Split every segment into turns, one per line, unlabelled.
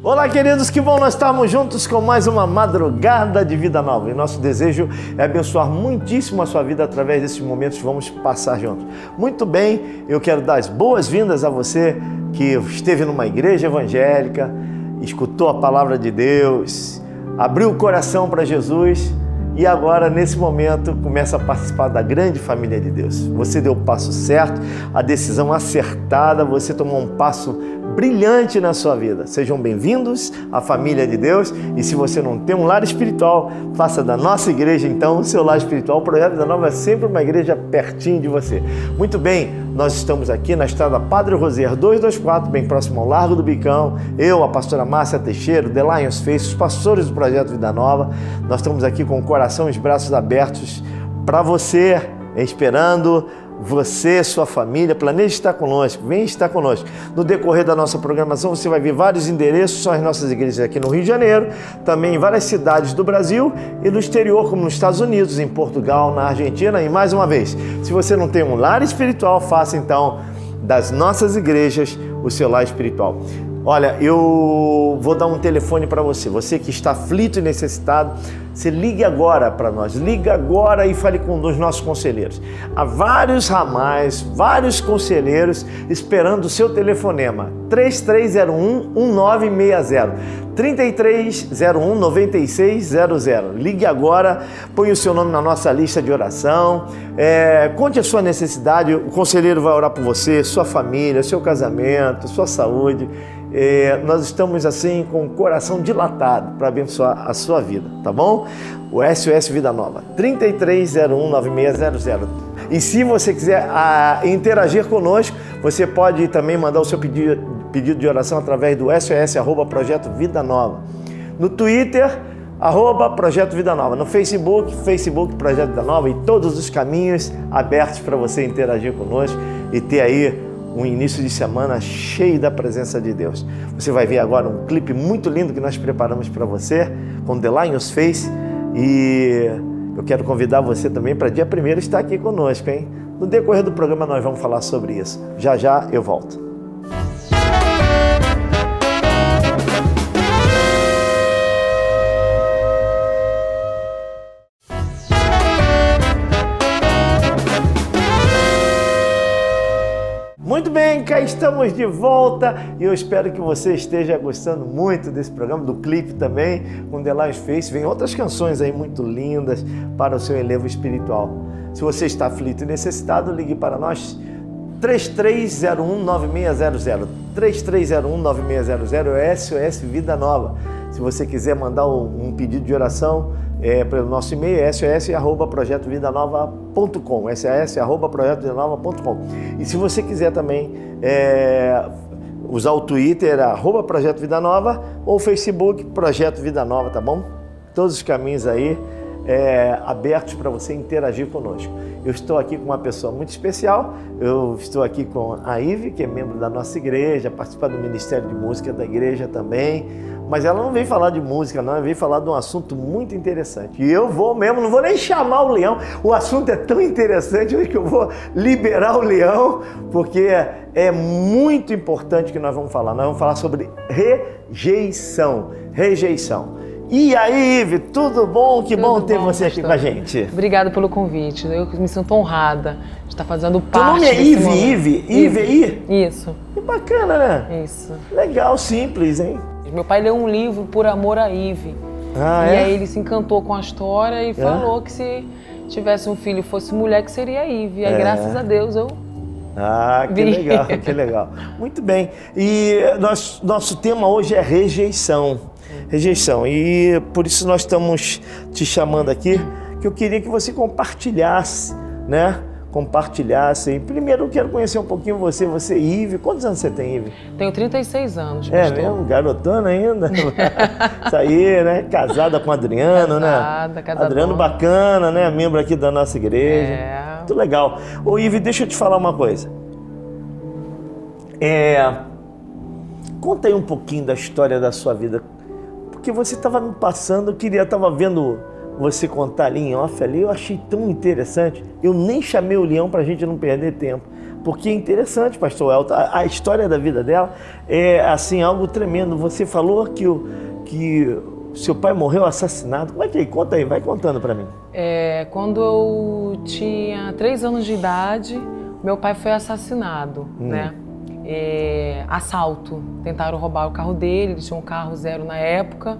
Olá, queridos, que bom nós estarmos juntos com mais uma madrugada de vida nova. E nosso desejo é abençoar muitíssimo a sua vida através desses momentos que vamos passar juntos. Muito bem, eu quero dar as boas-vindas a você que esteve numa igreja evangélica, escutou a palavra de Deus, abriu o coração para Jesus e agora, nesse momento, começa a participar da grande família de Deus. Você deu o passo certo, a decisão acertada, você tomou um passo brilhante na sua vida. Sejam bem-vindos à família de Deus. E se você não tem um lar espiritual, faça da nossa igreja, então, o seu lar espiritual. O Projeto Vida Nova é sempre uma igreja pertinho de você. Muito bem, nós estamos aqui na estrada Padre Roser 224, bem próximo ao Largo do Bicão. Eu, a pastora Márcia Teixeira, The Lions Face, os pastores do Projeto Vida Nova. Nós estamos aqui com o coração e os braços abertos para você, esperando você, sua família. Planeje estar conosco, vem estar conosco. No decorrer da nossa programação você vai ver vários endereços, são as nossas igrejas aqui no Rio de Janeiro, também em várias cidades do Brasil e no exterior, como nos Estados Unidos, em Portugal, na Argentina. E mais uma vez, se você não tem um lar espiritual, faça então das nossas igrejas o seu lar espiritual. Olha, eu vou dar um telefone para você. Você que está aflito e necessitado, você ligue agora para nós. Liga agora e fale com um dos nossos conselheiros. Há vários ramais, vários conselheiros esperando o seu telefonema. 3301-1960. 3301-9600. Ligue agora, põe o seu nome na nossa lista de oração. Conte a sua necessidade, o conselheiro vai orar por você, sua família, seu casamento, sua saúde. Nós estamos assim com o coração dilatado para abençoar a sua vida, tá bom? O SOS Vida Nova, 3301-9600. E se você quiser interagir conosco, você pode também mandar o seu pedido de oração através do SOS @Projeto Vida Nova. No Twitter, @Projeto Vida Nova. No Facebook Projeto Vida Nova, e todos os caminhos abertos para você interagir conosco e ter aí um início de semana cheio da presença de Deus. Você vai ver agora um clipe muito lindo que nós preparamos para você com The Lions Face, e eu quero convidar você também para dia 1º estar aqui conosco, hein? No decorrer do programa nós vamos falar sobre isso. Já já eu volto. Muito bem, cá estamos de volta e eu espero que você esteja gostando muito desse programa, do clipe também, com The Lions Face. Vem outras canções aí muito lindas para o seu elevo espiritual. Se você está aflito e necessitado, ligue para nós, 3301-9600. 3301-9600 é o SOS Vida Nova. Se você quiser mandar um pedido de oração, pelo nosso e-mail, sos@projetovidanova.com, sos@projetovidanova.com. E se você quiser também usar o Twitter, @Projeto Vida Nova, ou o Facebook, Projeto Vida Nova, tá bom? Todos os caminhos aí abertos para você interagir conosco. Eu estou aqui com uma pessoa muito especial. Eu estou aqui com a Ive, que é membro da nossa igreja, participa do Ministério de Música da igreja também. Mas ela não veio falar de música, não, ela veio falar de um assunto muito interessante. E eu vou mesmo, não vou nem chamar o Leão, o assunto é tão interessante hoje que eu vou liberar o Leão, porque é muito importante que nós vamos falar. Nós vamos falar sobre rejeição. Rejeição. E aí, Ive, tudo bom? Que bom ter você aqui com a gente.
Obrigada pelo convite, eu me sinto honrada de estar fazendo parte.
Teu nome é
Ive?
Ive?
Isso.
Que bacana, né?
Isso.
Legal, simples, hein?
Meu pai leu um livro, Por Amor a Ive. E aí ele se encantou com a história e falou que se tivesse um filho e fosse mulher, que seria a Ive. E aí, graças a Deus, eu...
que legal, que legal. Muito bem. E nosso tema hoje é rejeição. Rejeição. E por isso nós estamos te chamando aqui, que eu queria que você compartilhasse, né? Compartilhasse. Primeiro eu quero conhecer um pouquinho você, Ive. Quantos anos você tem, Ive?
Tenho 36 anos, pastor.
É mesmo? Garotona ainda? Isso aí, né? Casada com o Adriano,
casada,
né?
Casadona.
Adriano bacana, né? Membro aqui da nossa igreja. Muito legal. Ô, Ive, deixa eu te falar uma coisa. Conta aí um pouquinho da história da sua vida. Porque você estava me passando, estava vendo você contar ali em off ali, eu achei tão interessante. Eu nem chamei o Leão para a gente não perder tempo. porque é interessante, pastor Elton, a história da vida dela é assim, algo tremendo. Você falou que o seu pai morreu assassinado. Como é que é? Conta aí, vai contando para mim.
Quando eu tinha 3 anos de idade, meu pai foi assassinado, né? Assalto. Tentaram roubar o carro dele, ele tinha um carro 0 na época.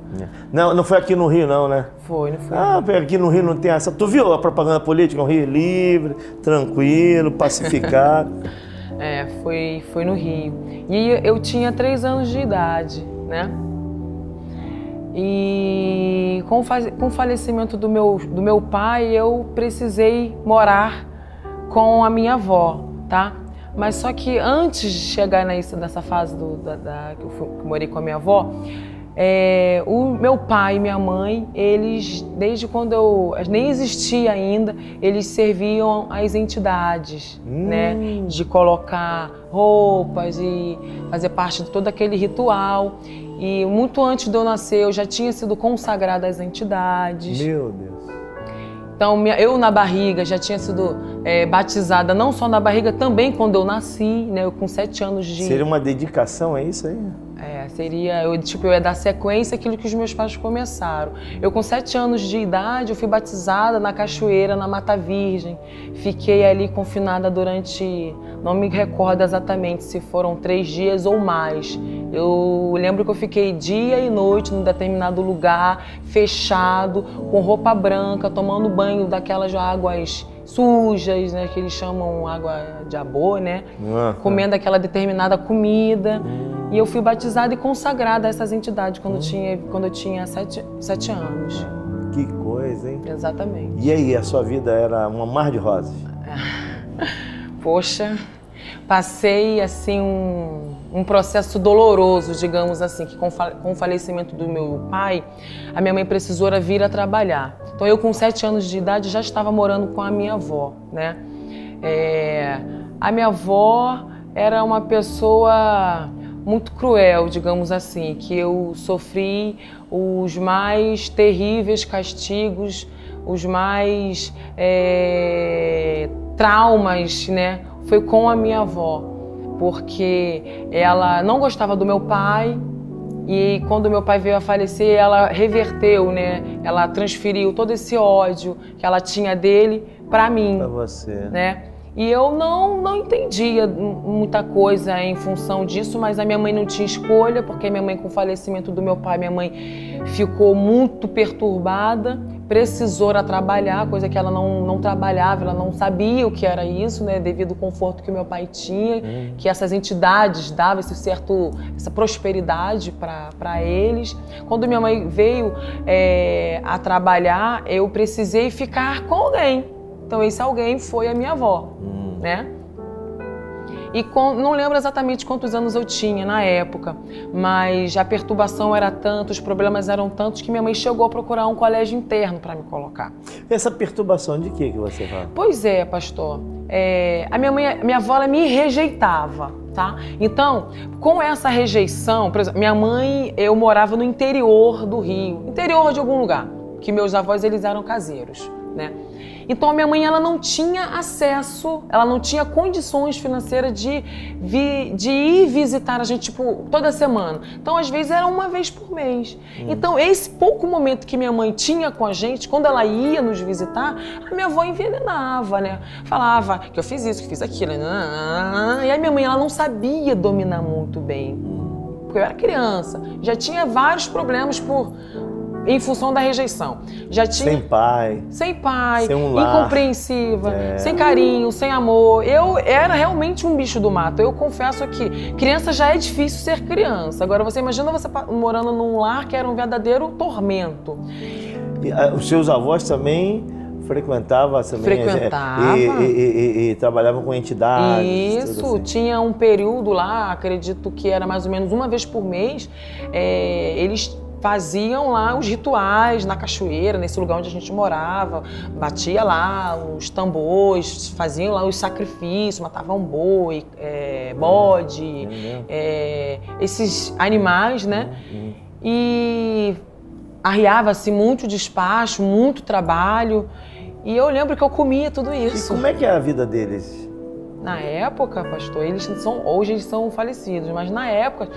Não foi aqui no Rio, não, né?
Foi, não foi.
Aqui no Rio não tem essa. Tu viu a propaganda política? Um Rio livre, tranquilo, pacificado.
Foi no Rio. E eu tinha 3 anos de idade, né? E com o falecimento do meu pai, eu precisei morar com a minha avó, tá? Mas só que antes de chegar nessa fase que eu morei com a minha avó, o meu pai e minha mãe, eles, desde quando eu nem existia ainda, eles serviam às entidades, né? De colocar roupas e fazer parte de todo aquele ritual. E muito antes de eu nascer, eu já tinha sido consagrada às entidades.
Meu Deus.
Então, eu na barriga já tinha sido batizada, não só na barriga, também quando eu nasci, né? Eu com 7 anos de...
Seria uma dedicação, é isso aí?
Eu ia dar sequência àquilo que os meus pais começaram. Eu com 7 anos de idade, eu fui batizada na cachoeira, na Mata Virgem. Fiquei ali confinada durante, não me recordo exatamente se foram 3 dias ou mais. Eu lembro que eu fiquei dia e noite num determinado lugar, fechado, com roupa branca, tomando banho daquelas águas sujas, né, que eles chamam água de abô, né? Comendo aquela determinada comida. E eu fui batizada e consagrada a essas entidades quando eu tinha 7 anos.
Que coisa, hein?
Exatamente.
E aí, a sua vida era um mar de rosas?
Poxa, passei assim um processo doloroso, digamos assim, que com o falecimento do meu pai, a minha mãe precisou vir a trabalhar. Então eu com 7 anos de idade já estava morando com a minha avó, né? A minha avó era uma pessoa muito cruel, digamos assim, que eu sofri os mais terríveis castigos, os mais traumas, né? Foi com a minha avó, porque ela não gostava do meu pai e quando meu pai veio a falecer, ela reverteu, né? Ela transferiu todo esse ódio que ela tinha dele para mim,
para você,
né? E eu não entendia muita coisa em função disso, mas a minha mãe não tinha escolha, porque minha mãe, com o falecimento do meu pai, minha mãe ficou muito perturbada, precisou trabalhar, coisa que ela não trabalhava, ela não sabia o que era isso, né, devido ao conforto que o meu pai tinha, que essas entidades davam essa prosperidade para eles. Quando minha mãe veio a trabalhar, eu precisei ficar com alguém. Então esse alguém foi a minha avó, né? E não lembro exatamente quantos anos eu tinha na época, mas a perturbação era tanta, os problemas eram tantos que minha mãe chegou a procurar um colégio interno para me colocar.
Essa perturbação de que você fala?
Pois é, pastor. Minha avó, ela me rejeitava, tá? Então, com essa rejeição, por exemplo, minha mãe, eu morava no interior do Rio, interior de algum lugar, que meus avós, eles eram caseiros, né? Então a minha mãe, ela não tinha acesso, ela não tinha condições financeiras de ir visitar a gente, tipo, toda semana. Então às vezes era uma vez por mês. Então esse pouco momento que minha mãe tinha com a gente, quando ela ia nos visitar, a minha avó envenenava, né? Falava que eu fiz isso, que fiz aquilo. E a minha mãe, ela não sabia dominar muito bem. Porque eu era criança, já tinha vários problemas em função da rejeição. Já tinha... Sem pai, sem um lar, incompreensiva, sem carinho, sem amor. Eu era realmente um bicho do mato. Eu confesso que criança já é difícil ser criança. Agora você imagina você morando num lar que era um verdadeiro tormento.
E, os seus avós também frequentavam e trabalhavam com entidades?
Isso,
assim.
Tinha um período lá, acredito que era mais ou menos uma vez por mês, eles faziam lá os rituais na cachoeira, nesse lugar onde a gente morava, batia lá os tambores, faziam lá os sacrifícios, matavam boi, bode, esses animais, né? E arriava-se muito despacho, muito trabalho, e eu lembro que eu comia tudo isso.
E como é que é a vida deles?
Na época, pastor, hoje eles são falecidos, mas na época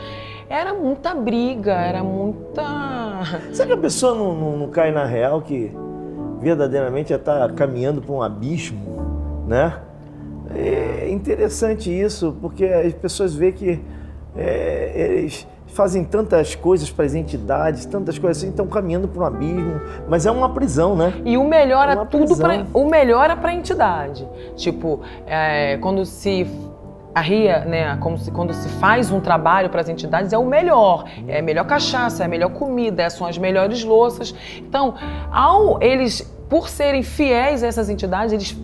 era muita briga, era muita...
Será que a pessoa não cai na real que verdadeiramente já está caminhando para um abismo, né? É interessante isso, porque as pessoas veem que eles fazem tantas coisas para as entidades, tantas coisas assim, estão caminhando para um abismo, mas é uma prisão, né?
E o melhor é tudo o melhor é para a entidade. Tipo, quando se arria, né, quando se faz um trabalho para as entidades, é o melhor. É a melhor cachaça, é a melhor comida, são as melhores louças. Então, por serem fiéis a essas entidades, eles,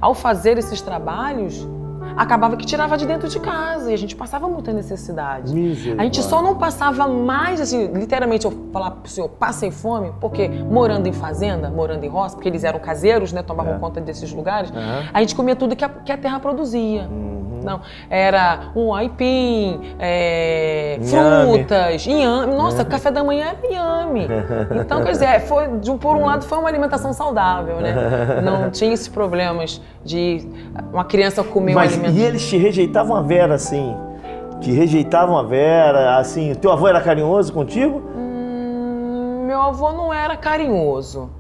ao fazer esses trabalhos, acabava que tirava de dentro de casa e a gente passava muita necessidade. A gente só não passava mais, assim, literalmente, eu falava pro senhor, passei fome, porque morando em fazenda, morando em roça, porque eles eram caseiros, né, tomavam conta desses lugares, a gente comia tudo que a terra produzia. Não, era um aipim, frutas, inhame. Nossa, café da manhã era inhame. Então, quer dizer, por um lado foi uma alimentação saudável, né? Não tinha esses problemas de uma criança comer um alimento.
E eles te rejeitavam a Vera, assim? Te rejeitavam a Vera, assim? Teu avô era carinhoso contigo?
Meu avô não era carinhoso.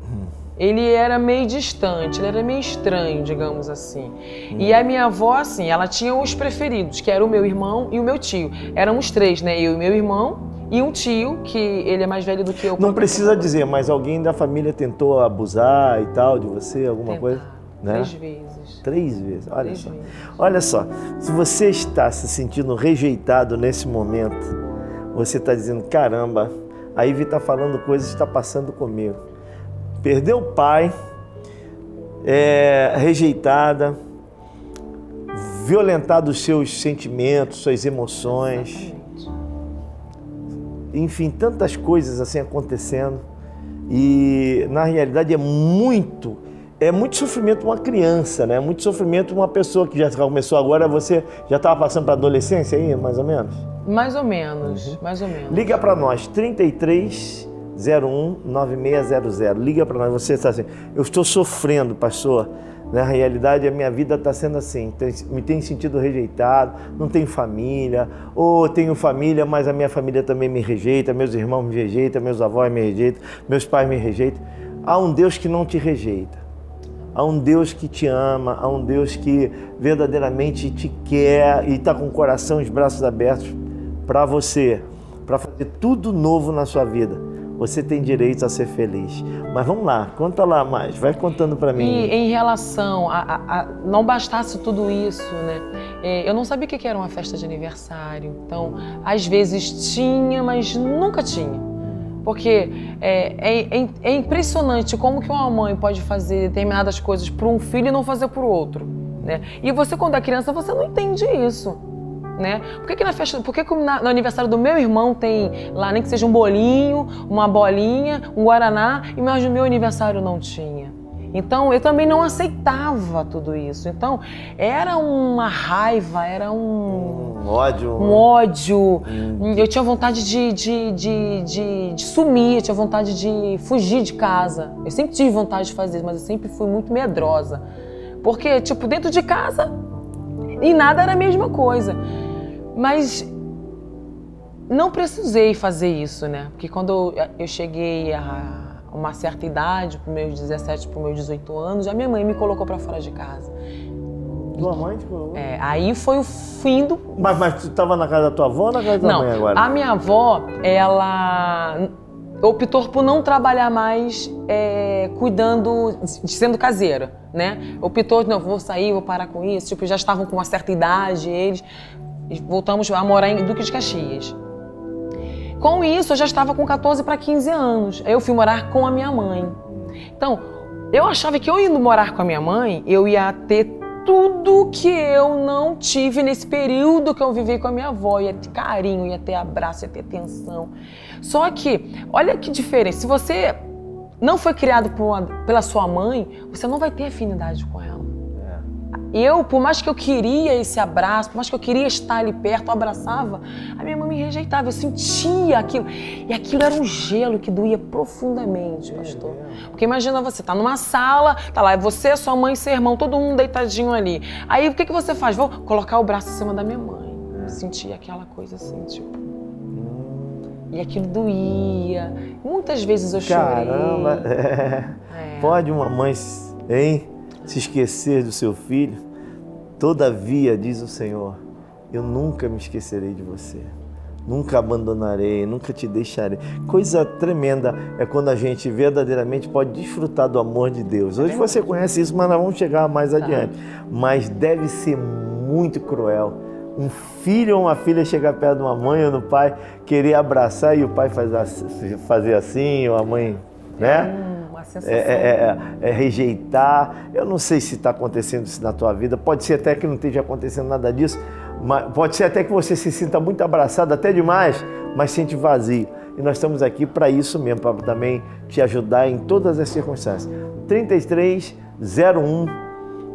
Ele era meio distante, ele era meio estranho, digamos assim. E a minha avó, assim, ela tinha os preferidos, que era o meu irmão e o meu tio. Éramos três, né? Eu e meu irmão e um tio, que ele é mais velho do que eu.
Não precisa dizer, mas alguém da família tentou abusar e tal de você, alguma coisa? Né?
3 vezes.
3 vezes, olha
3
só.
vezes.
Olha só, se você está se sentindo rejeitado nesse momento, você está dizendo, caramba, a Ivy está falando coisas que está passando comigo. Perdeu o pai, rejeitada, violentado os seus sentimentos, suas emoções.
Exatamente.
Enfim, tantas coisas assim acontecendo. E na realidade é muito sofrimento uma criança, né? Muito sofrimento uma pessoa que já começou agora, você já estava passando para a adolescência aí, mais ou menos?
Mais ou menos, mais ou menos.
Liga para nós, 3301-9600. Liga para nós, você está assim, eu estou sofrendo, pastor. Na realidade, a minha vida está sendo assim, me tenho sentido rejeitado, não tenho família, ou tenho família, mas a minha família também me rejeita, meus irmãos me rejeitam, meus avós me rejeitam, meus pais me rejeitam. Há um Deus que não te rejeita. Há um Deus que te ama, há um Deus que verdadeiramente te quer e está com o coração e os braços abertos para você, para fazer tudo novo na sua vida. Você tem direito a ser feliz. Mas vamos lá, conta lá mais, vai contando para mim.
E em relação a não bastasse tudo isso, né? Eu não sabia o que era uma festa de aniversário. Então, às vezes tinha, mas nunca tinha. Porque é impressionante como que uma mãe pode fazer determinadas coisas para um filho e não fazer para o outro, né? E você, quando é criança, você não entende isso, né? Por que no aniversário do meu irmão tem lá, nem que seja um bolinho, uma bolinha, um guaraná, mas no meu aniversário não tinha? Então, eu também não aceitava tudo isso. Então, era uma raiva, era um ódio. Eu tinha vontade de sumir, eu tinha vontade de fugir de casa. Eu sempre tive vontade de fazer isso, mas eu sempre fui muito medrosa. Porque, tipo, dentro de casa, e nada era a mesma coisa. Mas não precisei fazer isso, né? Porque quando eu cheguei a uma certa idade, para os meus 17, para os meus 18 anos, a minha mãe me colocou para fora de casa.
Tua mãe te colocou?
Aí foi o fim do...
Mas tu estava na casa da tua avó ou na casa da mãe agora?
Não, a minha avó, ela optou por não trabalhar mais cuidando, sendo caseira, né? Optou, não, vou sair, vou parar com isso. Tipo, já estavam com uma certa idade, eles... Voltamos a morar em Duque de Caxias. Com isso, eu já estava com 14 para 15 anos. Aí eu fui morar com a minha mãe. Então, eu achava que eu indo morar com a minha mãe, eu ia ter tudo que eu não tive nesse período que eu vivi com a minha avó. Ia ter carinho, ia ter abraço, ia ter atenção. Só que, olha que diferença. Se você não foi criado pela sua mãe, você não vai ter afinidade com ela. Eu, por mais que eu queria esse abraço, por mais que eu queria estar ali perto, eu abraçava, a minha mãe me rejeitava, eu sentia aquilo. E aquilo era um gelo que doía profundamente, pastor. Porque imagina você, tá numa sala, tá lá, é você, sua mãe e seu irmão, todo mundo deitadinho ali. Aí o que você faz? Vou colocar o braço em cima da minha mãe. Eu sentia aquela coisa assim, tipo... E aquilo doía. Muitas vezes eu chorei.
Caramba! Pode uma mãe, hein, se esquecer do seu filho? Todavia, diz o Senhor, eu nunca me esquecerei de você. Nunca abandonarei, nunca te deixarei. Coisa tremenda é quando a gente verdadeiramente pode desfrutar do amor de Deus. Hoje você conhece isso, mas nós vamos chegar mais adiante. Mas deve ser muito cruel um filho ou uma filha chegar perto de uma mãe ou do pai, querer abraçar e o pai fazer assim, ou a mãe, né?
Uma sensação.
Rejeitar. Eu não sei se está acontecendo isso na tua vida, pode ser até que não esteja acontecendo nada disso, mas pode ser até que você se sinta muito abraçado, até demais, mas sente vazio. E nós estamos aqui para isso mesmo, para também te ajudar em todas as circunstâncias. 3301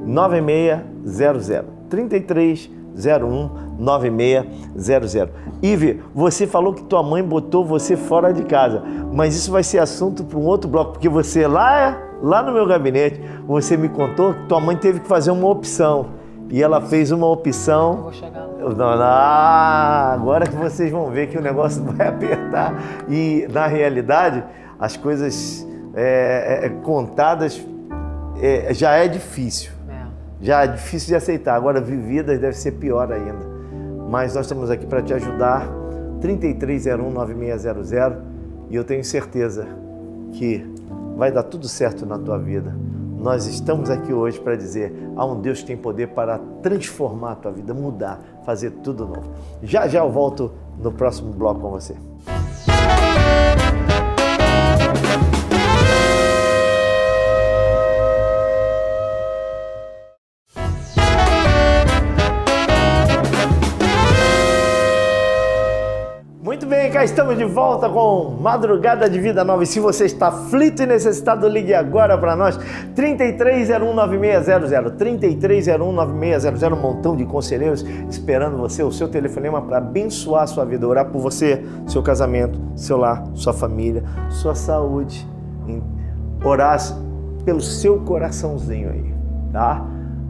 9600. 3301-9600. Ive, você falou que tua mãe botou você fora de casa, mas isso vai ser assunto para um outro bloco, porque você lá no meu gabinete, você me contou que tua mãe teve que fazer uma opção, e ela fez uma opção...
Eu vou chegar lá.
Agora que vocês vão ver que o negócio vai apertar, e na realidade, as coisas contadas já é difícil. Já é difícil de aceitar, agora vividas deve ser pior ainda. Mas nós estamos aqui para te ajudar, 3301-9600, e eu tenho certeza que vai dar tudo certo na tua vida. Nós estamos aqui hoje para dizer, há um Deus que tem poder para transformar a tua vida, mudar, fazer tudo novo. Já eu volto no próximo bloco com você. Muito bem, cá estamos de volta com Madrugada de Vida Nova. E se você está aflito e necessitado, ligue agora para nós, 3301-9600, 3301-9600, um montão de conselheiros esperando você, o seu telefonema para abençoar a sua vida, orar por você, seu casamento, seu lar, sua família, sua saúde, orar pelo seu coraçãozinho aí, tá?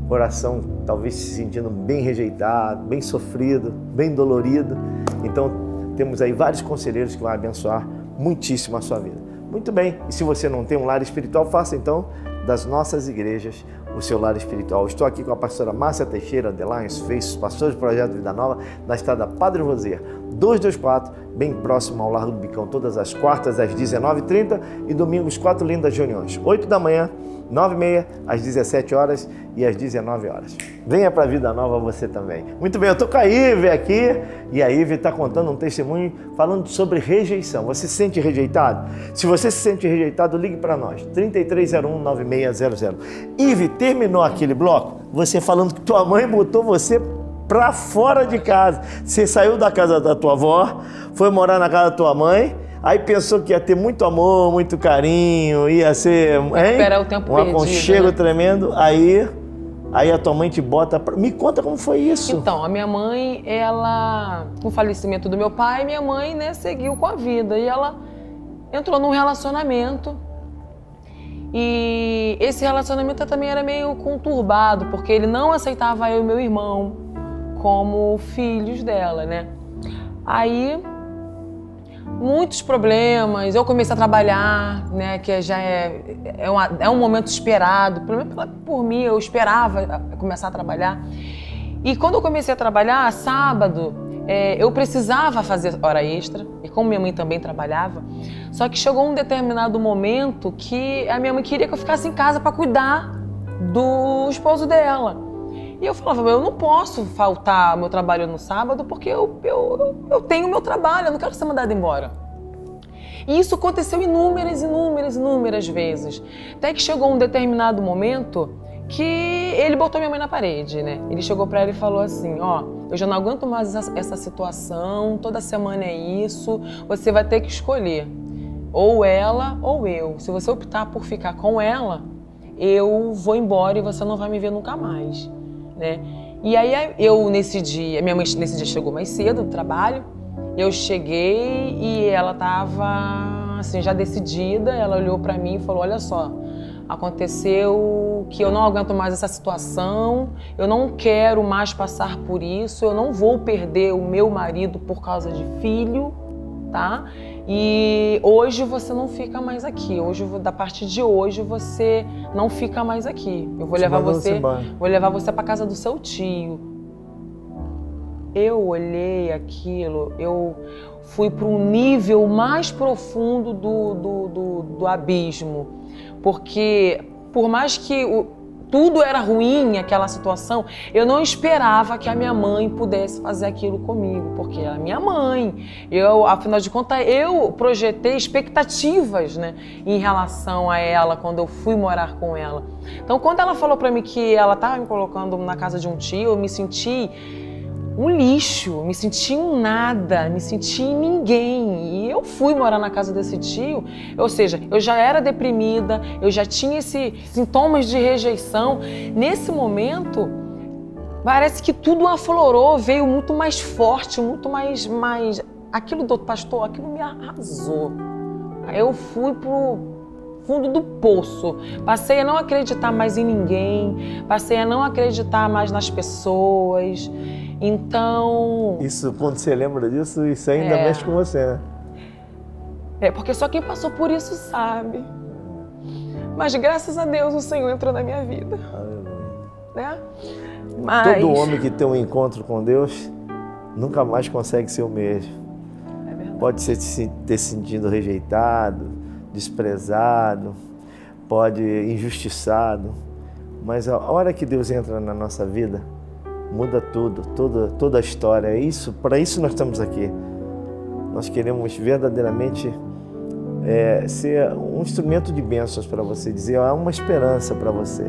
Coração talvez se sentindo bem rejeitado, bem sofrido, bem dolorido. Então, temos aí vários conselheiros que vão abençoar muitíssimo a sua vida. Muito bem, e se você não tem um lar espiritual, faça então das nossas igrejas o seu lar espiritual. Estou aqui com a pastora Márcia Teixeira, The Lions Faces, pastor do Projeto Vida Nova, na estrada Padre Roser, 224, bem próximo ao Largo do Bicão, todas as quartas às 19h30 e domingos 4 lindas reuniões, 8 da manhã, 9h30, às 17 horas e às 19 horas. Venha para a Vida Nova você também. Muito bem, eu estou com a Ive aqui e a Ive está contando um testemunho falando sobre rejeição. Você se sente rejeitado? Se você se sente rejeitado, ligue para nós, 3301-9600. Ive, terminou aquele bloco, você falando que tua mãe botou você para fora de casa. Você saiu da casa da tua avó, foi morar na casa da tua mãe, aí pensou que ia ter muito amor, muito carinho, ia ser
o tempo
um
perdido,
aconchego,
né?
Tremendo. Aí a tua mãe te bota... Me conta como foi isso.
Então, a minha mãe, ela... Com o falecimento do meu pai, minha mãe, né, seguiu com a vida. E ela entrou num relacionamento. E esse relacionamento também era meio conturbado, porque ele não aceitava eu e meu irmão como filhos dela, né? Aí... muitos problemas, eu comecei a trabalhar, né, que já é um momento esperado, pelo menos por mim, eu esperava começar a trabalhar. E quando eu comecei a trabalhar, sábado, eu precisava fazer hora extra, e como minha mãe também trabalhava, só que chegou um determinado momento que a minha mãe queria que eu ficasse em casa para cuidar do esposo dela. E eu falava, eu não posso faltar ao meu trabalho no sábado porque eu tenho o meu trabalho, eu não quero ser mandada embora. E isso aconteceu inúmeras vezes. Até que chegou um determinado momento que ele botou minha mãe na parede, né? Ele chegou pra ela e falou assim, ó, eu já não aguento mais essa situação, toda semana é isso, você vai ter que escolher, ou ela ou eu. Se você optar por ficar com ela, eu vou embora e você não vai me ver nunca mais. né? E aí eu nesse dia, minha mãe nesse dia chegou mais cedo do trabalho, eu cheguei e ela tava assim já decidida, ela olhou para mim e falou: olha só, aconteceu que eu não aguento mais essa situação, eu não quero mais passar por isso, eu não vou perder o meu marido por causa de filho, tá? E hoje você não fica mais aqui, hoje, da partir de hoje você não fica mais aqui. Eu vou levar você para casa do seu tio. Eu olhei aquilo, eu fui para um nível mais profundo do abismo, porque por mais que tudo era ruim, aquela situação, eu não esperava que a minha mãe pudesse fazer aquilo comigo, porque ela é minha mãe. Afinal de contas, eu projetei expectativas, né, em relação a ela quando eu fui morar com ela. Então, quando ela falou para mim que ela estava me colocando na casa de um tio, eu me senti um lixo, me senti um nada, me senti ninguém. E eu fui morar na casa desse tio, ou seja, eu já era deprimida, eu já tinha esses sintomas de rejeição. Nesse momento, parece que tudo aflorou, veio muito mais forte, muito mais... Aquilo, doutor pastor, aquilo me arrasou. Eu fui pro fundo do poço, passei a não acreditar mais em ninguém, passei a não acreditar mais nas pessoas. Então...
Isso, quando você lembra disso, isso ainda mexe com você, né?
Porque só quem passou por isso sabe. Mas graças a Deus o Senhor entrou na minha vida. Né? Mas...
Todo homem que tem um encontro com Deus nunca mais consegue ser o mesmo.
É verdade.
Pode ser ter se sentido rejeitado, desprezado, pode injustiçado, mas a hora que Deus entra na nossa vida, muda tudo, toda a história. Para isso nós estamos aqui. Nós queremos verdadeiramente ser um instrumento de bênçãos para você, dizer há uma esperança para você.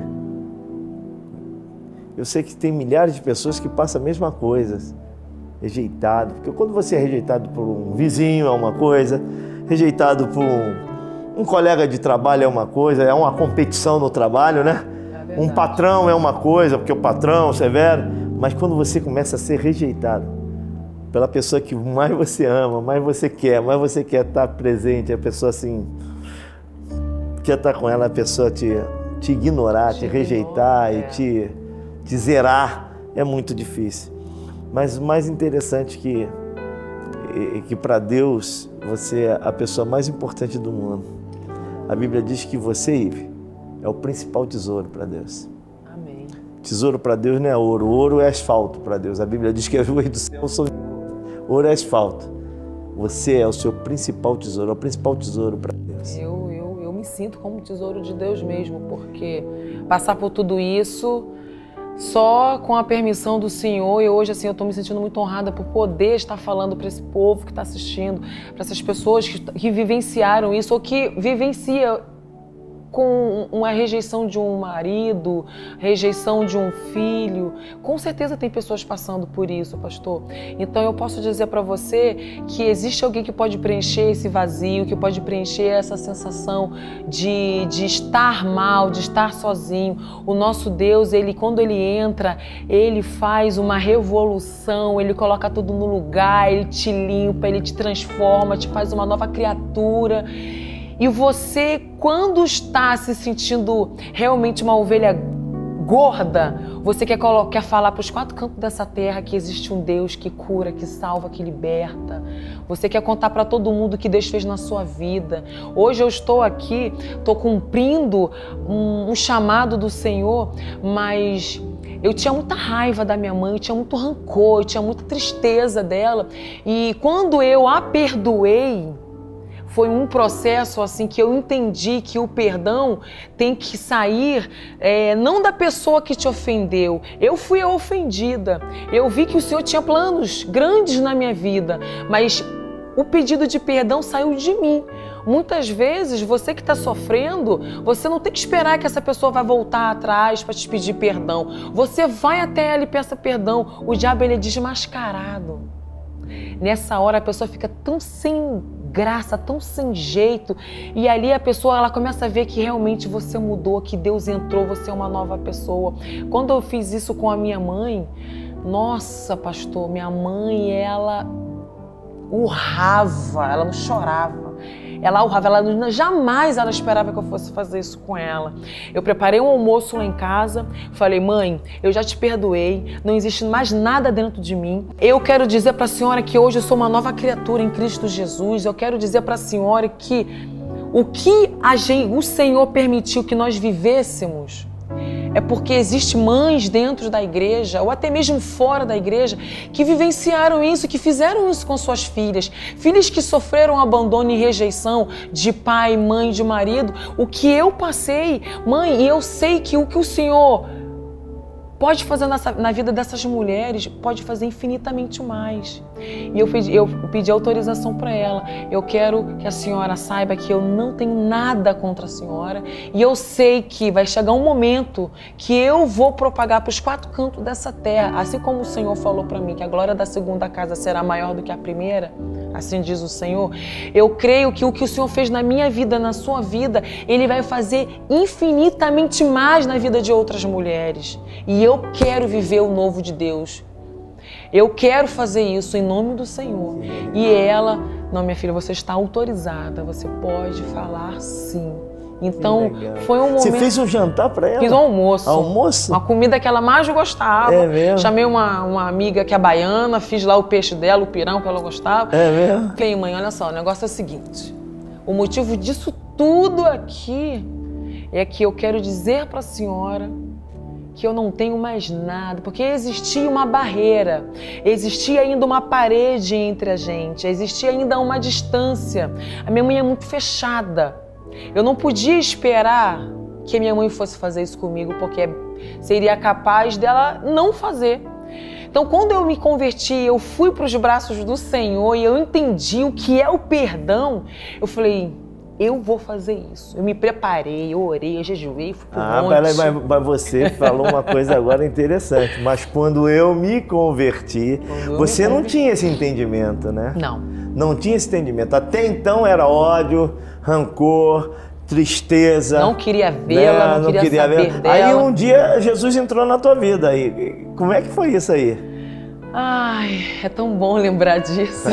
Eu sei que tem milhares de pessoas que passam a mesma coisa, rejeitado, porque quando você é rejeitado por um vizinho é uma coisa, rejeitado por um colega de trabalho é uma coisa, é uma competição no trabalho, né? Um patrão é uma coisa, porque o patrão é severo. Mas quando você começa a ser rejeitado pela pessoa que mais você ama, mais você quer estar presente, a pessoa assim, quer estar com ela, a pessoa te ignorar, te rejeitar e te zerar, é muito difícil. Mas o mais interessante que para Deus você é a pessoa mais importante do mundo. A Bíblia diz que você, Ive, é o principal tesouro para Deus. Tesouro para Deus não é ouro, ouro é asfalto para Deus. A Bíblia diz que as ruas do céu são ouro é asfalto. Você é o seu principal tesouro, é o principal tesouro para Deus.
Eu me sinto como tesouro de Deus mesmo, porque passar por tudo isso só com a permissão do Senhor, e hoje assim eu estou me sentindo muito honrada por poder estar falando para esse povo que está assistindo, para essas pessoas que vivenciaram isso ou que vivenciam com uma rejeição de um marido, rejeição de um filho. Com certeza tem pessoas passando por isso, pastor. Então eu posso dizer para você que existe alguém que pode preencher esse vazio, que pode preencher essa sensação de estar mal, de estar sozinho. O nosso Deus, quando Ele entra, Ele faz uma revolução, Ele coloca tudo no lugar, Ele te limpa, Ele te transforma, te faz uma nova criatura. E você, quando está se sentindo realmente uma ovelha gorda, você quer falar para os 4 cantos dessa terra que existe um Deus que cura, que salva, que liberta. Você quer contar para todo mundo o que Deus fez na sua vida. Hoje eu estou aqui, estou cumprindo um chamado do Senhor, mas eu tinha muita raiva da minha mãe, eu tinha muito rancor, eu tinha muita tristeza dela. E quando eu a perdoei, foi um processo assim que eu entendi que o perdão tem que sair não da pessoa que te ofendeu. Eu fui a ofendida. Eu vi que o Senhor tinha planos grandes na minha vida, mas o pedido de perdão saiu de mim. Muitas vezes, você que está sofrendo, você não tem que esperar que essa pessoa vai voltar atrás para te pedir perdão. Você vai até ela e peça perdão. O diabo, ele é desmascarado. Nessa hora a pessoa fica tão sem graça, tão sem jeito, e ali a pessoa ela começa a ver que realmente você mudou, que Deus entrou, você é uma nova pessoa. Quando eu fiz isso com a minha mãe, nossa, pastor, minha mãe, ela urrava, ela não chorava. Ela urrava, jamais ela esperava que eu fosse fazer isso com ela. Eu preparei um almoço lá em casa, falei, mãe, eu já te perdoei, não existe mais nada dentro de mim. Eu quero dizer para a senhora que hoje eu sou uma nova criatura em Cristo Jesus. Eu quero dizer para a senhora que o Senhor permitiu que nós vivêssemos é porque existem mães dentro da igreja ou até mesmo fora da igreja que vivenciaram isso, que fizeram isso com suas filhas. Filhas que sofreram abandono e rejeição de pai, mãe, de marido. O que eu passei, mãe, e eu sei que o que o Senhor pode fazer na vida dessas mulheres, pode fazer infinitamente mais. E eu pedi autorização para ela. Eu quero que a senhora saiba que eu não tenho nada contra a senhora e eu sei que vai chegar um momento que eu vou propagar para os 4 cantos dessa terra, assim como o Senhor falou para mim que a glória da segunda casa será maior do que a primeira, assim diz o Senhor. Eu creio que o que o Senhor fez na minha vida, na sua vida, Ele vai fazer infinitamente mais na vida de outras mulheres. E eu quero viver o novo de Deus. Eu quero fazer isso em nome do Senhor. E ela, não, minha filha, você está autorizada, você pode falar sim. Então, foi um momento...
Você fez um jantar para ela?
Fiz um almoço.
Almoço?
Uma comida que ela mais gostava.
É mesmo?
Chamei uma amiga que é baiana, fiz lá o peixe dela, o pirão que ela gostava.
É mesmo?
Falei, mãe, olha só, o negócio é o seguinte. O motivo disso tudo aqui é que eu quero dizer para a senhora que eu não tenho mais nada, porque existia uma barreira, existia ainda uma parede entre a gente, existia ainda uma distância. A minha mãe é muito fechada. Eu não podia esperar que a minha mãe fosse fazer isso comigo, porque seria capaz dela não fazer. Então, quando eu me converti, eu fui para os braços do Senhor e eu entendi o que é o perdão, eu falei, eu vou fazer isso. Eu me preparei, eu orei, eu jejuei, fui pro monte.
Mas você falou uma coisa agora interessante. Mas quando eu me converti, você não tinha esse entendimento, né?
Não.
Não tinha esse entendimento. Até então era ódio, rancor, tristeza.
Não queria vê-la, não queria saber dela.
Aí um dia Jesus entrou na tua vida. Aí, como é que foi isso aí?
Ai, é tão bom lembrar disso.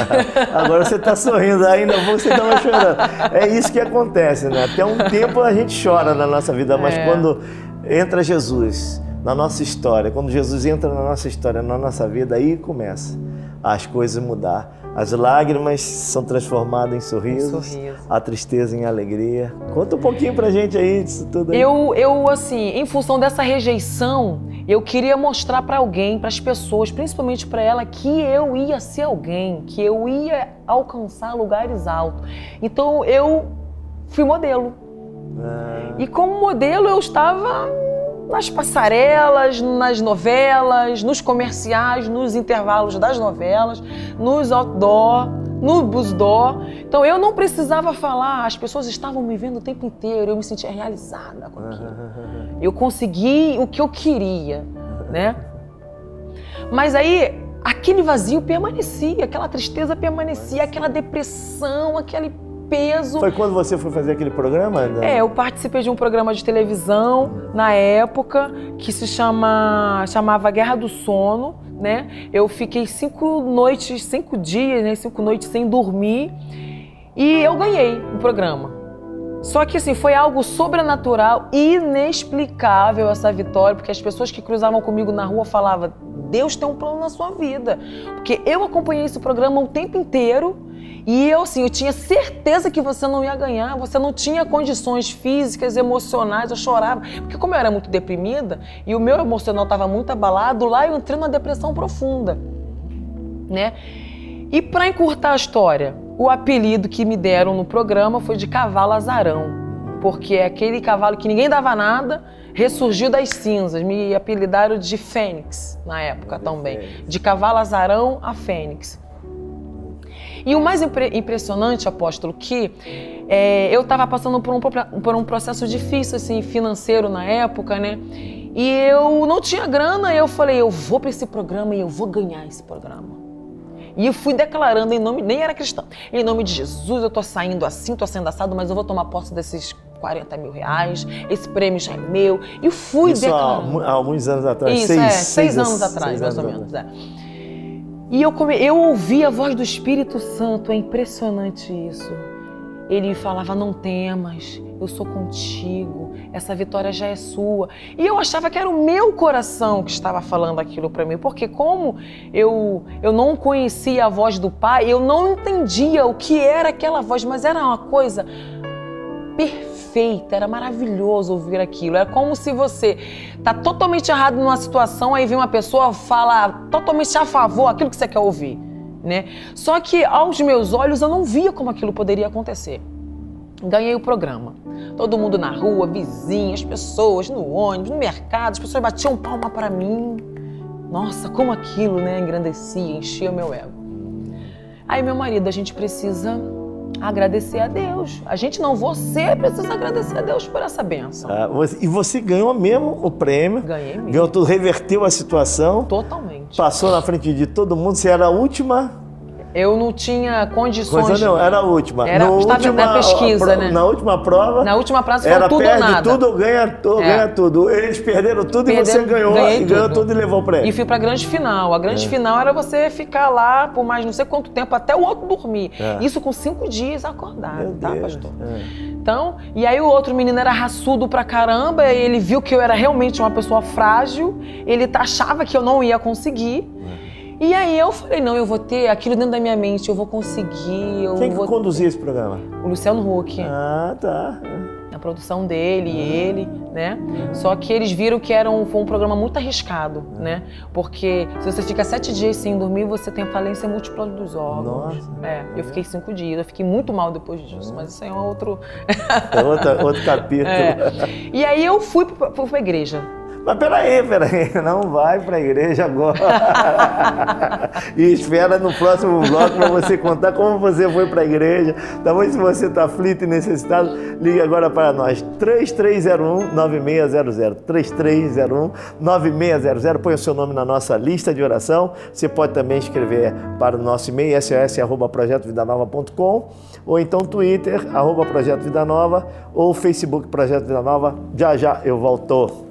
Agora você está sorrindo, ainda você estava chorando. É isso que acontece, né? Até um tempo a gente chora na nossa vida, mas quando entra Jesus na nossa história, quando Jesus entra na nossa história, na nossa vida, aí começa as coisas mudar. As lágrimas são transformadas em sorrisos, a tristeza em alegria. Conta um pouquinho pra gente aí disso tudo aí.
Eu assim, em função dessa rejeição, eu queria mostrar para alguém, para as pessoas, principalmente para ela, que eu ia ser alguém, que eu ia alcançar lugares altos. Então eu fui modelo. E como modelo eu estava nas passarelas, nas novelas, nos comerciais, nos intervalos das novelas, nos outdoor, no busdoor. Então eu não precisava falar, as pessoas estavam me vendo o tempo inteiro, eu me sentia realizada com aquilo. Eu consegui o que eu queria, né? Mas aí aquele vazio permanecia, aquela tristeza permanecia, aquela depressão, aquele peso.
Foi quando você foi fazer aquele programa?
Né? Eu participei de um programa de televisão na época que se chamava Guerra do Sono, né? Eu fiquei 5 dias, né? 5 noites sem dormir e eu ganhei o programa. Só que assim, foi algo sobrenatural, inexplicável essa vitória, porque as pessoas que cruzavam comigo na rua falavam, Deus tem um plano na sua vida. Porque eu acompanhei esse programa o tempo inteiro e eu tinha certeza que você não ia ganhar, você não tinha condições físicas, emocionais, eu chorava. Porque como eu era muito deprimida e o meu emocional estava muito abalado, lá eu entrei numa depressão profunda, né? E para encurtar a história, o apelido que me deram no programa foi de Cavalo Azarão, porque aquele cavalo que ninguém dava nada ressurgiu das cinzas. Me apelidaram de Fênix na época também, de Cavalo Azarão a Fênix. E o mais impressionante, apóstolo, que eu estava passando por um processo difícil assim, financeiro na época, né? E eu não tinha grana, e eu falei, eu vou para esse programa e eu vou ganhar esse programa. E eu fui declarando em nome, nem era cristã, em nome de Jesus, eu tô saindo assim, tô sendo assado, mas eu vou tomar posse desses 40 mil reais, esse prêmio já é meu. E fui declarando.
Há alguns anos atrás.
Isso, seis anos atrás, mais ou menos. E eu ouvi a voz do Espírito Santo, é impressionante isso. Ele falava, não temas, eu sou contigo, essa vitória já é sua. E eu achava que era o meu coração que estava falando aquilo para mim, porque como eu não conhecia a voz do Pai, eu não entendia o que era aquela voz, mas era uma coisa perfeita, era maravilhoso ouvir aquilo. Era como se você tá totalmente errado numa situação, aí vem uma pessoa falar totalmente a favor aquilo que você quer ouvir, né? Só que aos meus olhos eu não via como aquilo poderia acontecer. Ganhei o programa. Todo mundo na rua, vizinhos, pessoas no ônibus, no mercado, as pessoas batiam palma para mim. Nossa, como aquilo, né, engrandecia, enchia o meu ego. Aí meu marido, a gente precisa agradecer a Deus. A gente não, você precisa agradecer a Deus por essa bênção.
E você ganhou mesmo o prêmio.
Ganhei mesmo.
Ganhou tudo, reverteu a situação.
Totalmente.
Passou na frente de todo mundo. Você era a última.
Eu não tinha condições.
Coisa não, era a última.
Estava na pesquisa, né?
Na última prova.
Na última prova foi
era
tudo ou nada.
Tudo ou ganha tudo. Eles perderam tudo e você ganhou tudo e levou o prêmio.
E fui pra grande final. A grande final era você ficar lá por mais não sei quanto tempo, até o outro dormir. Isso com 5 dias acordado, tá, pastor? Então, e aí o outro menino era raçudo pra caramba, ele viu que eu era realmente uma pessoa frágil, ele achava que eu não ia conseguir. E aí eu falei, não, eu vou ter aquilo dentro da minha mente, eu vou conseguir.
Quem que conduzia esse programa?
O Luciano Huck.
Ah, tá.
A produção dele e ele, né? Só que eles viram que foi um programa muito arriscado, né? Porque se você fica 7 dias sem dormir, você tem falência múltipla dos órgãos.
Nossa.
Eu fiquei 5 dias, eu fiquei muito mal depois disso, mas isso aí é outro...
outro capítulo.
E aí eu fui pra igreja.
Mas peraí, não vai pra igreja agora. E espera no próximo bloco para você contar como você foi pra igreja. Então, se você está aflito e necessitado, ligue agora para nós. 3301-9600. 3301-9600. Põe o seu nome na nossa lista de oração. Você pode também escrever para o nosso e-mail, sos@projetovidanova.com, ou então Twitter, @Projeto Vida Nova, ou Facebook Projeto Vida Nova. Já eu volto.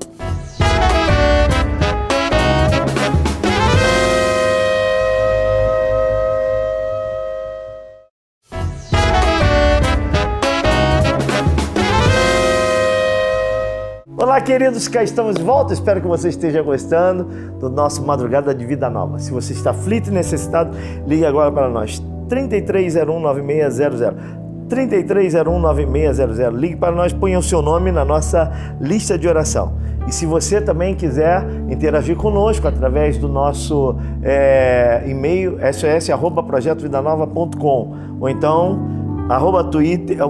Olá, queridos, cá estamos de volta. Espero que você esteja gostando do nosso Madrugada de Vida Nova. Se você está aflito e necessitado, ligue agora para nós. 3301-9600. 3301-9600. Ligue para nós, ponha o seu nome na nossa lista de oração. E se você também quiser interagir conosco através do nosso e-mail, sos@projetovidanova.com, ou então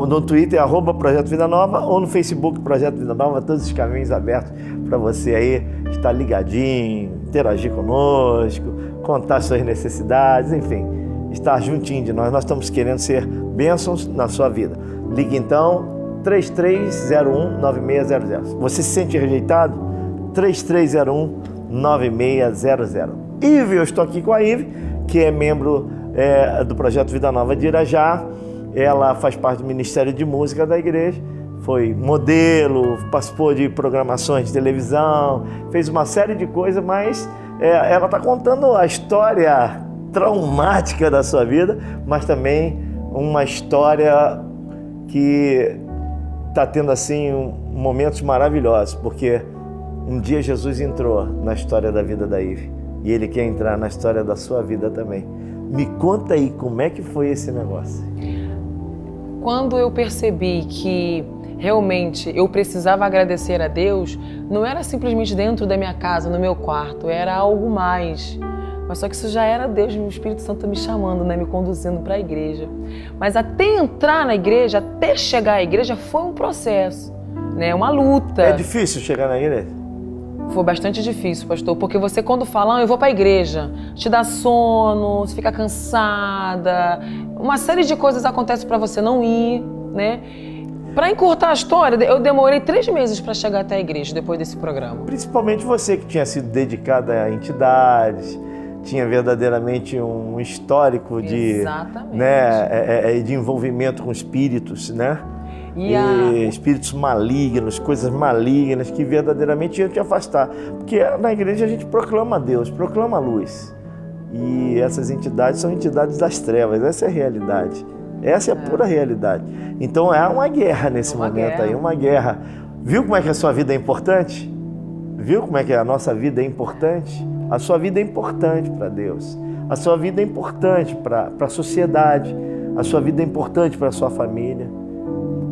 no Twitter, @Projeto Vida Nova, ou no Facebook Projeto Vida Nova, todos os caminhos abertos para você aí estar ligadinho, interagir conosco, contar suas necessidades, enfim, estar juntinho de nós. Nós estamos querendo ser bênçãos na sua vida. Ligue então, 3301-9600. Você se sente rejeitado? 3301-9600. Ive, eu estou aqui com a Ive, que é membro do Projeto Vida Nova de Irajá. Ela faz parte do Ministério de Música da igreja, foi modelo, participou de programações de televisão, fez uma série de coisas, mas ela está contando a história traumática da sua vida, mas também uma história que está tendo assim momentos maravilhosos, porque um dia Jesus entrou na história da vida da Ive e Ele quer entrar na história da sua vida também. Me conta aí, como é que foi esse negócio?
Quando eu percebi que realmente eu precisava agradecer a Deus, não era simplesmente dentro da minha casa, no meu quarto, era algo mais. Mas só que isso já era Deus, o Espírito Santo me chamando, né, me conduzindo para a igreja. Mas até entrar na igreja, até chegar à igreja, foi um processo, né, uma luta.
É difícil chegar na igreja?
Foi bastante difícil, pastor, porque você quando fala, eu vou para a igreja, te dá sono, você fica cansada, uma série de coisas acontecem para você não ir, né? Para encurtar a história, eu demorei 3 meses para chegar até a igreja depois desse programa.
Principalmente você que tinha sido dedicada a entidades, tinha verdadeiramente um histórico de,
Exatamente.
né, de envolvimento com espíritos, né? E espíritos malignos, coisas malignas que verdadeiramente iam te afastar. Porque na igreja a gente proclama Deus, proclama a luz. E essas entidades são entidades das trevas, essa é a realidade. Essa é a pura realidade. Então é uma guerra nesse momento aí, uma guerra. Viu como é que a sua vida é importante? Viu como é que a nossa vida é importante? A sua vida é importante para Deus. A sua vida é importante para a sociedade. A sua vida é importante para a sua família.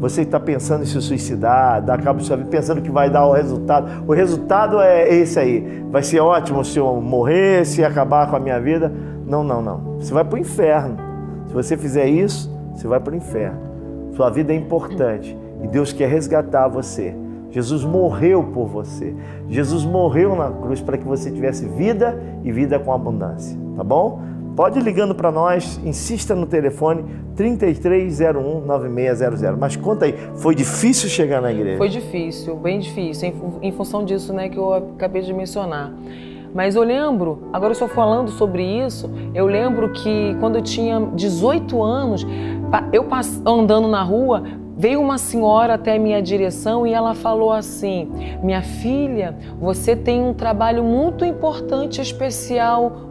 Você está pensando em se suicidar, dar cabo de sua vida, pensando que vai dar o resultado. O resultado é esse aí. Vai ser ótimo se eu morrer, se acabar com a minha vida. Não, não, não. Você vai para o inferno. Se você fizer isso, você vai para o inferno. Sua vida é importante e Deus quer resgatar você. Jesus morreu por você. Jesus morreu na cruz para que você tivesse vida e vida com abundância. Tá bom? Pode ir ligando para nós, insista no telefone 3301-9600. Mas conta aí, foi difícil chegar na igreja?
Foi difícil, bem difícil, em função disso, né, que eu acabei de mencionar. Mas eu lembro, agora eu estou falando sobre isso, eu lembro que quando eu tinha 18 anos, eu andando na rua, veio uma senhora até a minha direção e ela falou assim: minha filha, você tem um trabalho muito importante, especial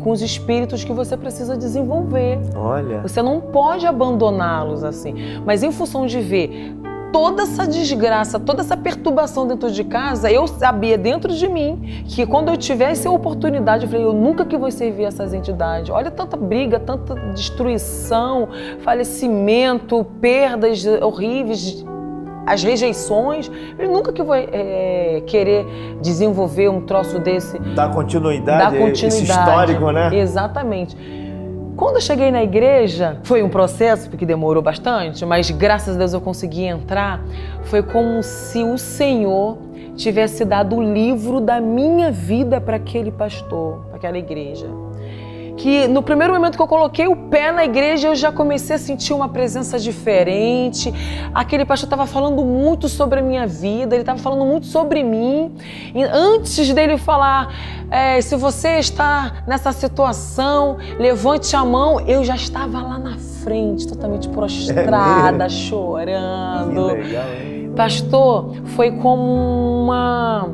com os espíritos que você precisa desenvolver.
Olha.
Você não pode abandoná-los assim. Mas em função de ver toda essa desgraça, toda essa perturbação dentro de casa, eu sabia dentro de mim que quando eu tivesse a oportunidade, eu falei, eu nunca que vou servir essas entidades. Olha tanta briga, tanta destruição, falecimento, perdas horríveis, as rejeições. Eu nunca que vou querer desenvolver um troço desse.
Dar continuidade, esse histórico, né?
Exatamente. Quando eu cheguei na igreja, foi um processo, porque demorou bastante, mas graças a Deus eu consegui entrar. Foi como se o Senhor tivesse dado o livro da minha vida para aquele pastor, para aquela igreja. Que no primeiro momento que eu coloquei o pé na igreja, eu já comecei a sentir uma presença diferente. Aquele pastor estava falando muito sobre a minha vida, ele estava falando muito sobre mim. E antes dele falar, se você está nessa situação, levante a mão, eu já estava lá na frente, totalmente prostrada, chorando.
Que legal, hein?
Pastor, foi como uma...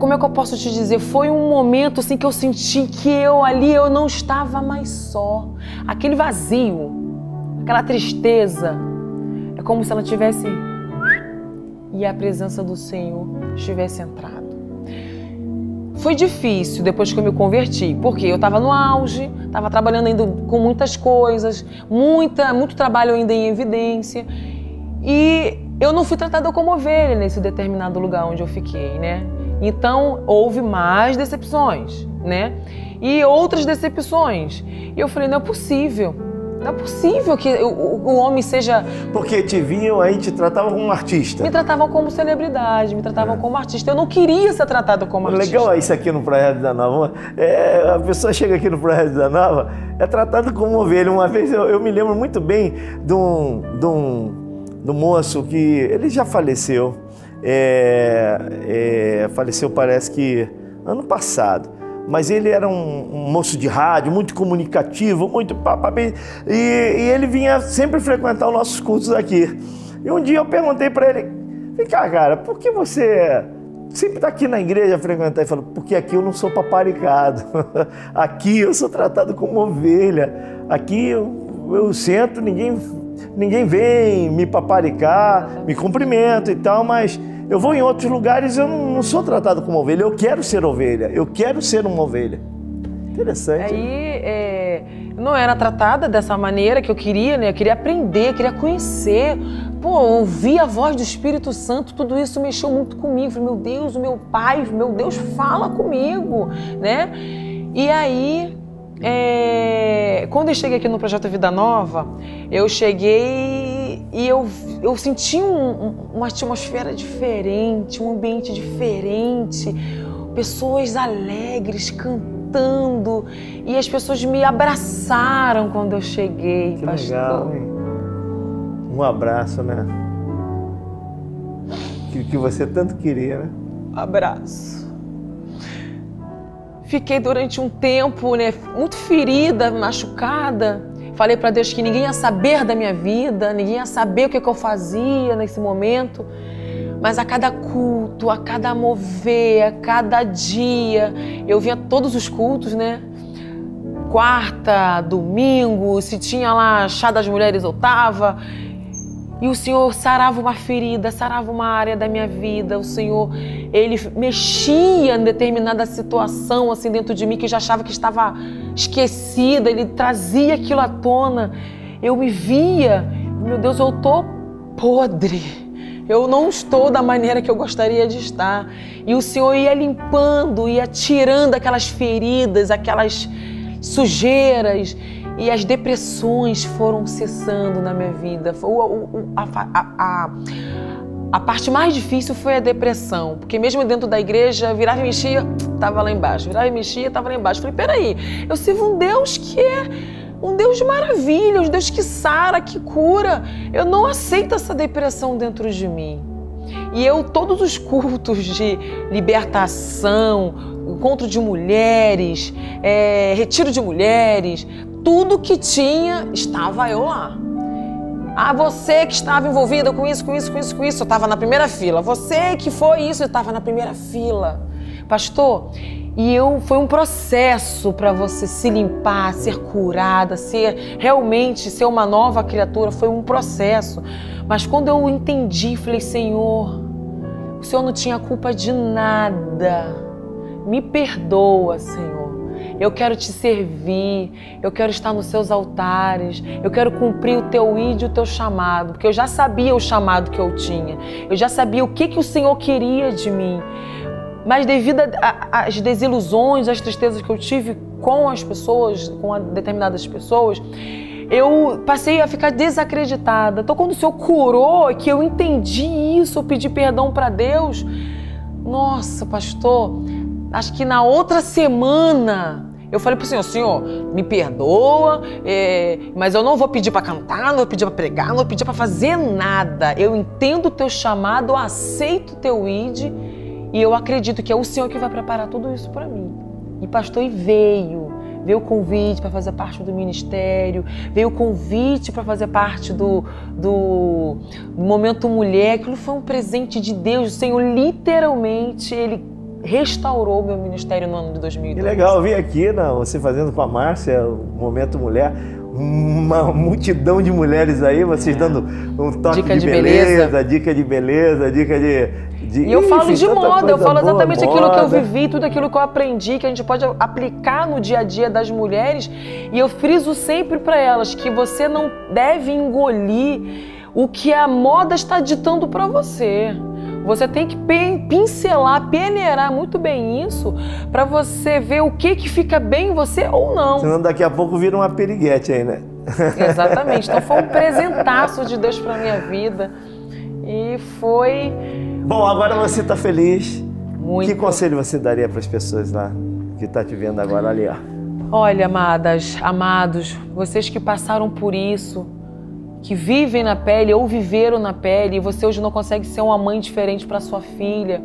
Como é que eu posso te dizer? Foi um momento assim que eu senti que eu não estava mais só. Aquele vazio, aquela tristeza, é como se ela tivesse e a presença do Senhor tivesse entrado. Foi difícil depois que eu me converti, porque eu estava no auge, estava trabalhando ainda com muitas coisas, muito trabalho ainda em evidência, e eu não fui tratada como ovelha nesse determinado lugar onde eu fiquei, né? Então, houve mais decepções, né? E outras decepções. E eu falei, não é possível. Não é possível que o homem seja...
Porque te viam aí, te tratavam como artista.
Me tratavam como celebridade, me tratavam como artista. Eu não queria ser tratada como artista.
Legal isso aqui no Praia da Nova. A pessoa chega aqui no Praia da Nova, é tratada como ovelha. Uma vez eu me lembro muito bem de um moço que... Ele já faleceu. Faleceu parece que ano passado, mas ele era um moço de rádio, muito comunicativo, muito e ele vinha sempre frequentar os nossos cultos aqui. E um dia eu perguntei para ele, vem cá, cara, por que você sempre está aqui na igreja a frequentar? Ele falou, porque aqui eu não sou paparicado, aqui eu sou tratado como ovelha, aqui eu sento, ninguém vem me paparicar, me cumprimenta e tal, mas eu vou em outros lugares, eu não sou tratado como ovelha, eu quero ser ovelha, eu quero ser uma ovelha. Interessante.
Aí, não era tratada dessa maneira que eu queria, né? Eu queria aprender, queria conhecer. Pô, ouvir a voz do Espírito Santo, tudo isso mexeu muito comigo. Falei, meu Deus, o meu Pai, meu Deus, fala comigo, né? E aí... quando eu cheguei aqui no Projeto Vida Nova, eu cheguei e eu senti uma atmosfera diferente, um ambiente diferente, pessoas alegres, cantando, e as pessoas me abraçaram quando eu cheguei,
que
pastor.
Legal, hein? Um abraço, né? Que você tanto queria, né?
Abraço. fiquei durante um tempo, né, muito ferida, machucada. Falei para Deus que ninguém ia saber da minha vida, ninguém ia saber o que eu fazia nesse momento. Mas a cada culto, a cada mover, a cada dia, eu vinha todos os cultos, né? Quarta, domingo, se tinha lá chá das mulheres, eu tava. E o Senhor sarava uma ferida, sarava uma área da minha vida. O Senhor, Ele mexia em determinada situação assim dentro de mim que eu já achava que estava esquecida. Ele trazia aquilo à tona. Eu me via, meu Deus, eu tô podre. Eu não estou da maneira que eu gostaria de estar. E o Senhor ia limpando, ia tirando aquelas feridas, aquelas sujeiras. E as depressões foram cessando na minha vida. A parte mais difícil foi a depressão. Porque mesmo dentro da igreja, virava e mexia, estava lá embaixo. Virava e mexia, estava lá embaixo. Falei, peraí, eu sirvo um Deus que é um Deus de maravilha, um Deus que sara, que cura. Eu não aceito essa depressão dentro de mim. E eu, todos os cultos de libertação, encontro de mulheres, retiro de mulheres, tudo que tinha, estava eu lá. Ah, você que estava envolvida com isso, eu estava na primeira fila. Você que foi isso, eu estava na primeira fila. Pastor, foi um processo para você se limpar, ser curada, realmente ser uma nova criatura, foi um processo. Mas quando eu entendi, falei, Senhor, o Senhor não tinha culpa de nada. Me perdoa, Senhor. Eu quero te servir, eu quero estar nos seus altares, eu quero cumprir o teu id e o teu chamado, porque eu já sabia o chamado que eu tinha, eu já sabia o que o Senhor queria de mim. Mas devido às desilusões, às tristezas que eu tive com as pessoas, com determinadas pessoas, eu passei a ficar desacreditada. Então, quando o Senhor curou, que eu entendi isso, eu pedi perdão para Deus. Nossa, pastor, acho que na outra semana eu falei pro Senhor, Senhor, me perdoa, mas eu não vou pedir para cantar, não vou pedir para pregar, não vou pedir para fazer nada. Eu entendo o teu chamado, eu aceito o teu id e eu acredito que é o Senhor que vai preparar tudo isso para mim. E pastor, veio o convite para fazer parte do ministério, veio o convite para fazer parte do Momento Mulher. Aquilo foi um presente de Deus. O Senhor literalmente, Ele restaurou meu ministério no ano de 2012.
Que legal, eu vi aqui, você fazendo com a Márcia, o Momento Mulher, uma multidão de mulheres aí, vocês dando um toque dica de beleza, dica de beleza, dica de...
E eu falo de moda, eu falo exatamente aquilo que eu vivi, tudo aquilo que eu aprendi, que a gente pode aplicar no dia a dia das mulheres. E eu friso sempre para elas que você não deve engolir o que a moda está ditando para você. Você tem que pincelar, peneirar muito bem isso para você ver o que fica bem em você ou não.
Senão daqui a pouco vira uma periguete aí, né?
Exatamente. Então foi um presentaço de Deus para minha vida. E foi...
Bom, agora você está feliz.
Muito.
Que conselho você daria para as pessoas lá que estão te vendo agora ali, ó?
Olha, amadas, amados, vocês que passaram por isso, que vivem na pele ou viveram na pele, e você hoje não consegue ser uma mãe diferente para sua filha.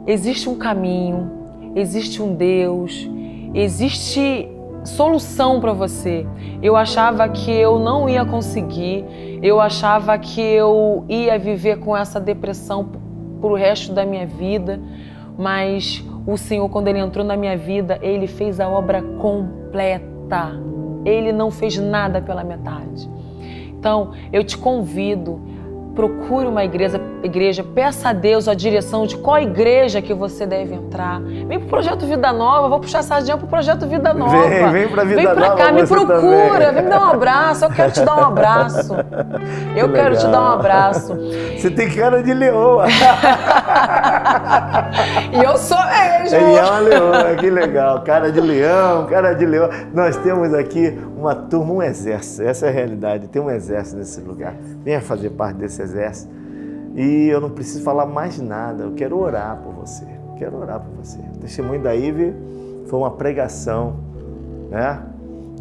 Existe um caminho, existe um Deus, existe solução para você. Eu achava que eu não ia conseguir, eu achava que eu ia viver com essa depressão pro resto da minha vida, mas o Senhor, quando Ele entrou na minha vida, Ele fez a obra completa. Ele não fez nada pela metade. Então, eu te convido, procure uma igreja, peça a Deus a direção de qual igreja que você deve entrar. Vem pro Projeto Vida Nova, vou puxar a sardinha pro Projeto Vida Nova.
Vem pra Vida Nova.
Vem pra cá, me procura, também. Vem me dar um abraço, eu quero te dar um abraço. Eu quero te dar um abraço.
Você tem cara de leoa.
E eu sou mesmo.
Ele é uma leoa, que legal. Cara de leão, cara de leoa. Nós temos aqui uma turma, um exército. Essa é a realidade, tem um exército nesse lugar. Venha fazer parte desse exército. E eu não preciso falar mais nada, eu quero orar por você. Quero orar por você. O testemunho da Ive foi uma pregação, né?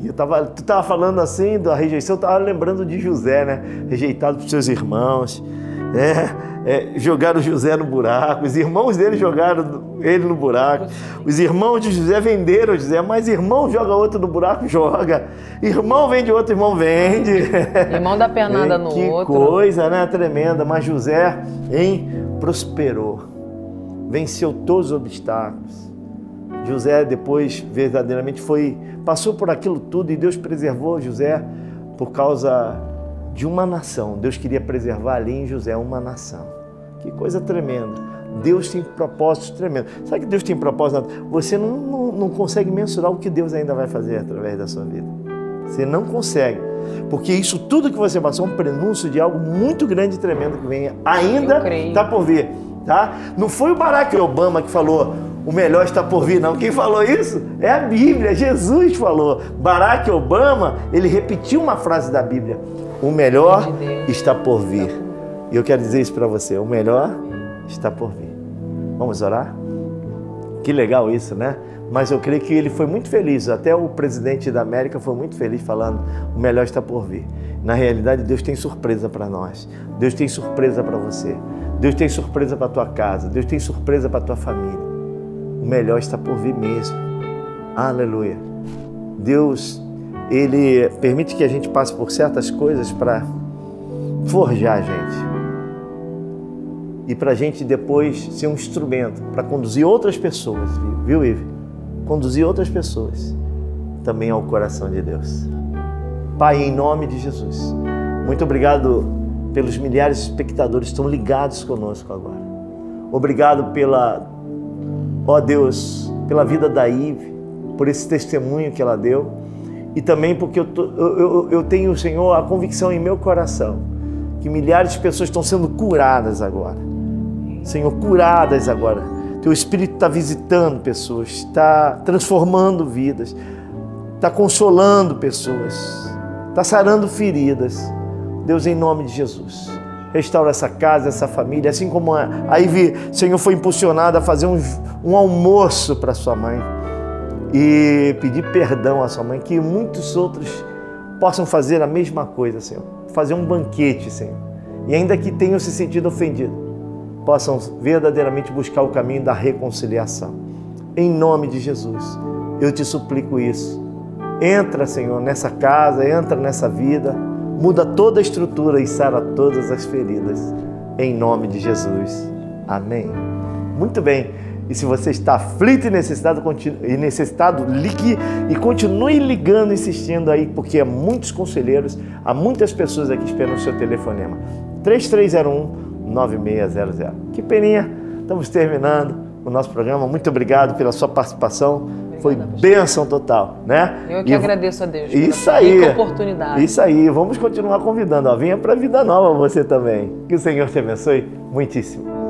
E tu estava falando assim da rejeição, eu estava lembrando de José, né? Rejeitado por seus irmãos, né? jogaram José no buraco, os irmãos dele jogaram ele no buraco, os irmãos de José venderam José, mas irmão joga outro no buraco, joga, irmão vende outro, irmão vende.
Irmão dá pernada no outro.
Que coisa, né? Tremenda, mas José, prosperou, venceu todos os obstáculos. José depois verdadeiramente passou por aquilo tudo e Deus preservou José por causa de uma nação. Deus queria preservar ali em José uma nação. Que coisa tremenda. Deus tem propósitos tremendos. Sabe que Deus tem propósito? Você não consegue mensurar o que Deus ainda vai fazer através da sua vida. Você não consegue. Porque isso tudo que você passou é um prenúncio de algo muito grande e tremendo que vem ainda está por vir. Tá? Não foi o Barack Obama que falou o melhor está por vir, não. Quem falou isso? É a Bíblia, Jesus falou. Barack Obama, ele repetiu uma frase da Bíblia. O melhor está por vir. E eu quero dizer isso para você, o melhor está por vir. Vamos orar? Que legal isso, né? Mas eu creio que ele foi muito feliz, até o presidente da América foi muito feliz falando, o melhor está por vir. Na realidade, Deus tem surpresa para nós, Deus tem surpresa para você, Deus tem surpresa para a tua casa, Deus tem surpresa para a tua família. O melhor está por vir mesmo. Aleluia. Deus, Ele permite que a gente passe por certas coisas para forjar a gente. E para a gente depois ser um instrumento para conduzir outras pessoas, viu, Ive? Conduzir outras pessoas também ao coração de Deus. Pai, em nome de Jesus, muito obrigado pelos milhares de espectadores que estão ligados conosco agora. Obrigado ó Deus, pela vida da Ive, por esse testemunho que ela deu e também porque eu tenho, Senhor, a convicção em meu coração que milhares de pessoas estão sendo curadas agora. Senhor, curadas agora. Teu Espírito está visitando pessoas, está transformando vidas, está consolando pessoas, está sarando feridas. Deus, em nome de Jesus, restaura essa casa, essa família, assim como a Ive, Senhor, foi impulsionada a fazer um almoço para sua mãe e pedir perdão à sua mãe, que muitos outros possam fazer a mesma coisa, Senhor, fazer um banquete, Senhor, e ainda que tenham se sentido ofendidos, possam verdadeiramente buscar o caminho da reconciliação. Em nome de Jesus, eu te suplico isso. Entra, Senhor, nessa casa, entra nessa vida, muda toda a estrutura e sara todas as feridas. Em nome de Jesus. Amém. Muito bem. E se você está aflito e necessitado, ligue e continue ligando, insistindo aí, porque há muitos conselheiros, há muitas pessoas aqui esperando o seu telefonema. 3301-9600. Que peninha, estamos terminando o nosso programa. Muito obrigado pela sua participação. Foi bênção total, né?
Eu que agradeço a Deus
isso aí,
rica oportunidade.
Isso aí, vamos continuar convidando. Venha para a Vida Nova você também. Que o Senhor te abençoe muitíssimo.